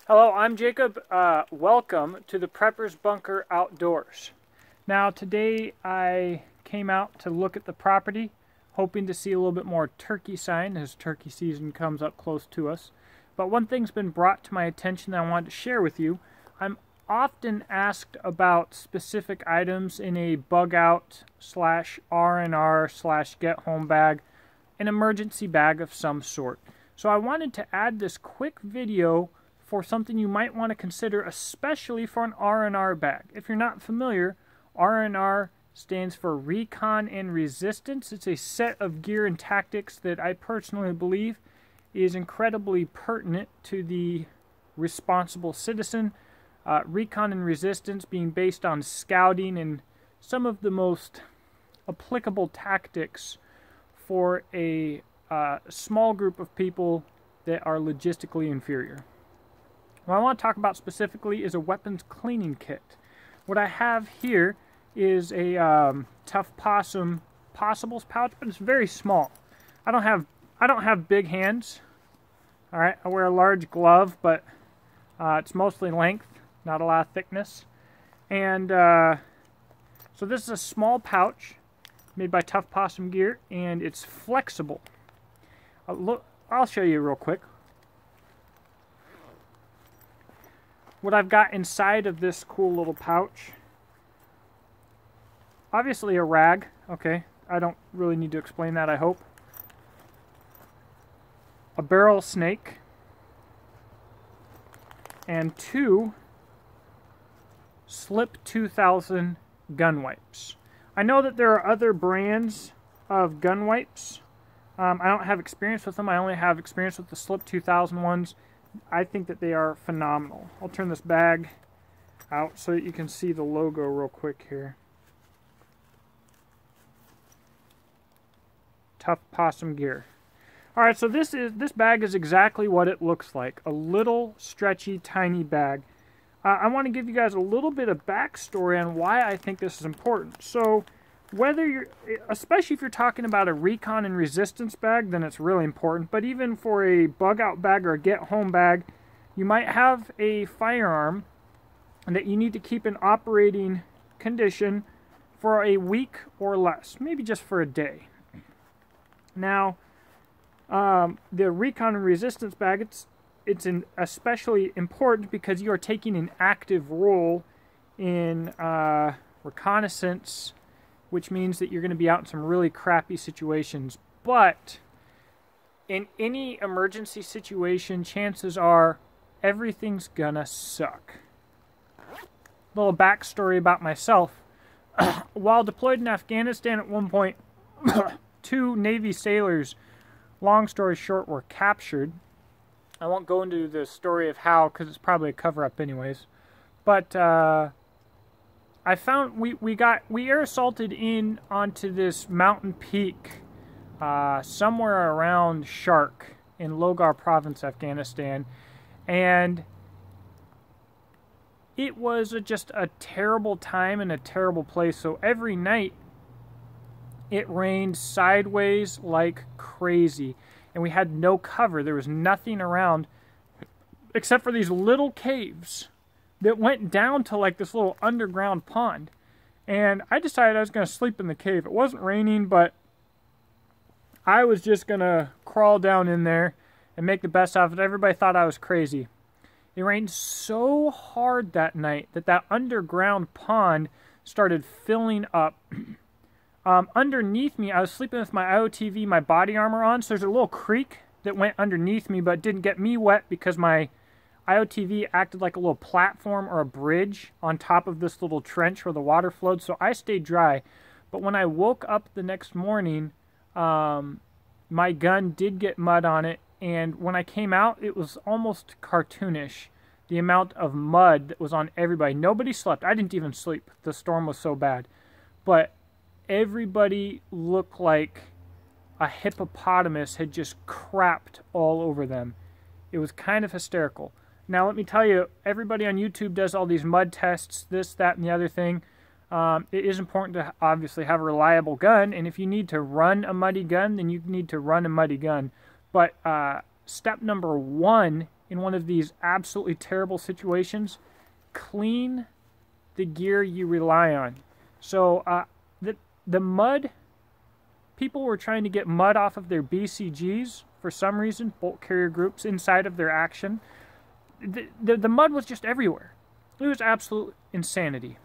Hello, I'm Jacob. Welcome to the Prepper's Bunker Outdoors. Now today I came out to look at the property, hoping to see a little bit more turkey sign as turkey season comes up close to us. But one thing's been brought to my attention that I wanted to share with you. I'm often asked about specific items in a bug out / R&R / get home bag, an emergency bag of some sort. So I wanted to add this quick video for something you might want to consider, especially for an R&R bag. If you're not familiar, R&R stands for Recon and Resistance. It's a set of gear and tactics that I personally believe is incredibly pertinent to the responsible citizen. Recon and Resistance being based on scouting and some of the most applicable tactics for a small group of people that are logistically inferior. What I want to talk about specifically is a weapons cleaning kit. What I have here is a Tough Possum Possibles pouch, but it's very small. I don't have big hands. All right, I wear a large glove, but it's mostly length, not a lot of thickness. And so this is a small pouch made by Tough Possum Gear, and it's flexible. I'll show you real quick. What I've got inside of this cool little pouch, obviously a rag, okay, I don't really need to explain that, I hope. A barrel snake, and 2 Slip 2000 gun wipes. I know that there are other brands of gun wipes. I don't have experience with them, I only have experience with the Slip 2000 ones. I think that they are phenomenal. I'll turn this bag out so that you can see the logo real quick here. Tough Possum Gear. Alright, so this bag is exactly what it looks like. A little stretchy, tiny bag. I want to give you guys a little bit of backstory on why I think this is important. So, especially if you're talking about a Recon and Resistance bag, then it's really important. But even for a bug out bag or a get home bag, you might have a firearm that you need to keep in operating condition for a week or less, maybe just for a day. Now, the Recon and Resistance bag, it's especially important because you are taking an active role in reconnaissance, which means that you're going to be out in some really crappy situations. But in any emergency situation, chances are everything's gonna suck. Little backstory about myself. While deployed in Afghanistan at one point, 2 Navy sailors, long story short, were captured. I won't go into the story of how, because it's probably a cover-up anyways. But I found we air assaulted in onto this mountain peak somewhere around Shark in Logar province, Afghanistan, and it was just a terrible time and a terrible place. So every night it rained sideways like crazy, and we had no cover. There was nothing around except for these little caves that went down to like this little underground pond. And I decided I was going to sleep in the cave. It wasn't raining, but I was just going to crawl down in there and make the best of it. Everybody thought I was crazy. It rained so hard that night that underground pond started filling up. Underneath me, I was sleeping with my IOTV, my body armor on, so there's a little creek that went underneath me but didn't get me wet because my IOTV acted like a little platform or a bridge on top of this little trench where the water flowed, so I stayed dry. But when I woke up the next morning, my gun did get mud on it, and when I came out, it was almost cartoonish, the amount of mud that was on everybody. Nobody slept. I didn't even sleep. The storm was so bad. But everybody looked like a hippopotamus had just crapped all over them. It was kind of hysterical. Now, let me tell you, everybody on YouTube does all these mud tests, this, that, and the other thing. It is important to obviously have a reliable gun, and if you need to run a muddy gun, then you need to run a muddy gun. But step number 1 in one of these absolutely terrible situations, clean the gear you rely on. So the mud, people were trying to get mud off of their BCGs for some reason, bolt carrier groups inside of their Action. The mud was just everywhere. It was absolute insanity.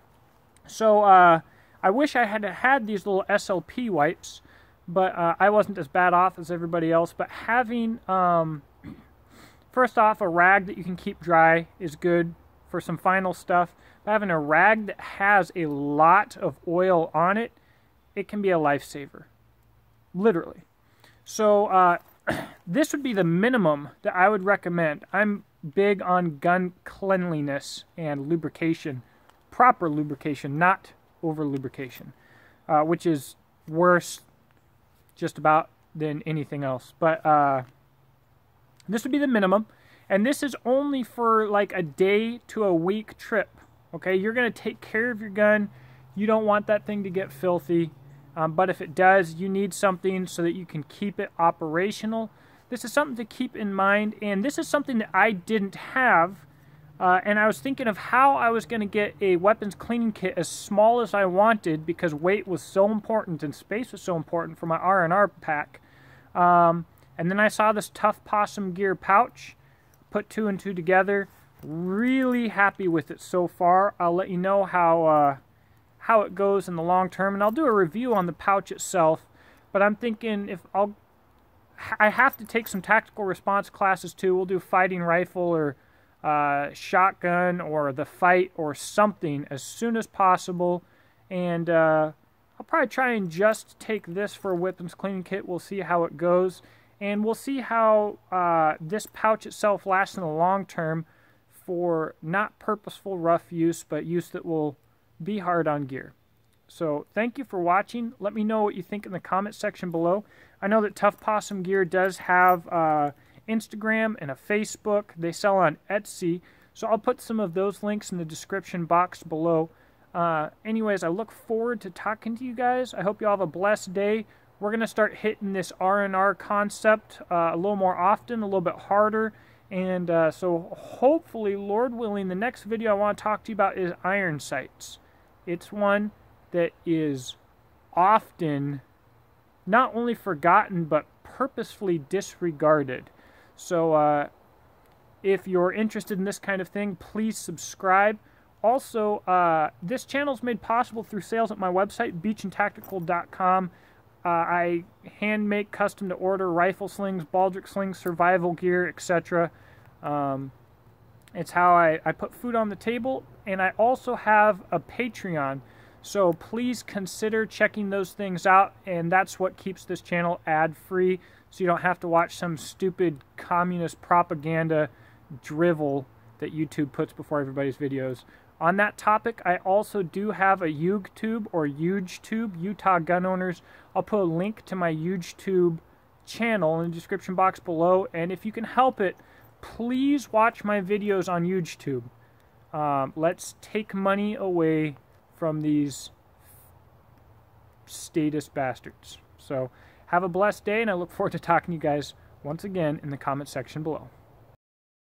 So I wish I had these little SLP wipes, but I wasn't as bad off as everybody else. But having, first off, a rag that you can keep dry is good for some final stuff. But having a rag that has a lot of oil on it, it can be a lifesaver. Literally. So this would be the minimum that I would recommend. I'm big on gun cleanliness and lubrication. Proper lubrication, not over lubrication, which is worse just about than anything else. But this would be the minimum, and this is only for like a day to a week trip. Okay, you're going to take care of your gun. You don't want that thing to get filthy, but if it does, you need something so that you can keep it operational. This is something to keep in mind, and this is something that I didn't have. And I was thinking of how I was going to get a weapons cleaning kit as small as I wanted, because weight was so important and space was so important for my R&R pack. And then I saw this Tough Possum Gear pouch, put 2 and 2 together. Really happy with it so far. I'll let you know how it goes in the long term, and I'll do a review on the pouch itself. But I'm thinking I have to take some tactical response classes too. We'll do fighting rifle or shotgun or the fight or something as soon as possible, and I'll probably try and just take this for a weapons cleaning kit. We'll see how it goes, and we'll see how this pouch itself lasts in the long term for not purposeful rough use, but use that will be hard on gear. So thank you for watching. Let me know what you think in the comment section below. I know that Tough Possum Gear does have Instagram and a Facebook. They sell on Etsy, so I'll put some of those links in the description box below. Anyways, I look forward to talking to you guys. I hope you all have a blessed day. We're going to start hitting this R&R concept a little more often, a little bit harder, and so hopefully, Lord willing, the next video I want to talk to you about is iron sights. It's one that is often not only forgotten, but purposefully disregarded. So if you're interested in this kind of thing, please subscribe. Also, this channel is made possible through sales at my website, beachandtactical.com. I hand make custom to order rifle slings, baldric slings, survival gear, etc. It's how I put food on the table, and I also have a Patreon. So please consider checking those things out, and that's what keeps this channel ad-free, so you don't have to watch some stupid communist propaganda drivel that YouTube puts before everybody's videos. On that topic, I also do have a YouGTube or UgeTube, Utah Gun Owners. I'll put a link to my UgeTube channel in the description box below, and if you can help it, please watch my videos on UgeTube. Let's take money away from these statist bastards. So have a blessed day, and I look forward to talking to you guys once again in the comment section below.